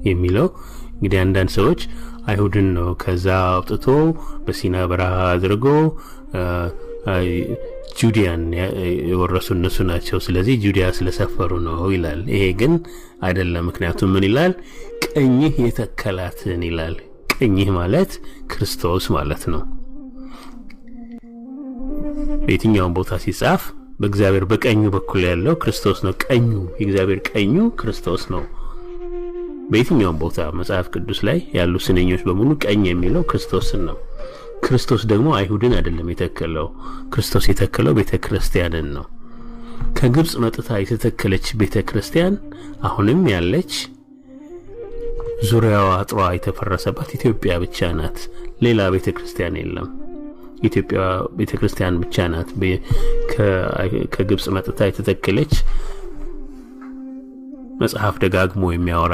የሚለው እንግዲህ አንዳንድ ሰዎች አይሁድን ነው ከዛ አውጥቶ በሲና በረሃ አድርጎ ጁዲያን የወረሱ እነሱ ናቸው ስለዚህ ጁዲያ ስለሰፈሩ ነው ይላል። ይሄ ግን አይደለም። ምክንያቱም ምን ይላል? ቀኝህ የተከላትን ይላል። ቀኝህ ማለት ክርስቶስ ማለት ነው። በየትኛውም ቦታ ሲጻፍ በእግዚአብሔር በቀኙ በኩል ያለው ክርስቶስ ነው። ቀኙ የእግዚአብሔር ቀኙ ክርስቶስ ነው። በየትኛውም ቦታ መጽሐፍ ቅዱስ ላይ ያሉ ስንኞች በሙሉ ቀኝ የሚለው ክርስቶስን ነው። ክርስቶስ ደግሞ አይሁድን አይደለም የተከለው። ክርስቶስ የተከለው ቤተክርስቲያንን ነው። ከግብጽ መጥታ የተተከለች ቤተክርስቲያን አሁንም ያለች ዙሪያዋ አጥሯ የተፈረሰባት ኢትዮጵያ ብቻ ናት። ሌላ ቤተክርስቲያን የለም። ኢትዮጵያ ቤተክርስቲያን ብቻ ናት ከግብጽ መጥታ የተተከለች። መጽሐፍ ደጋግሞ የሚያወራ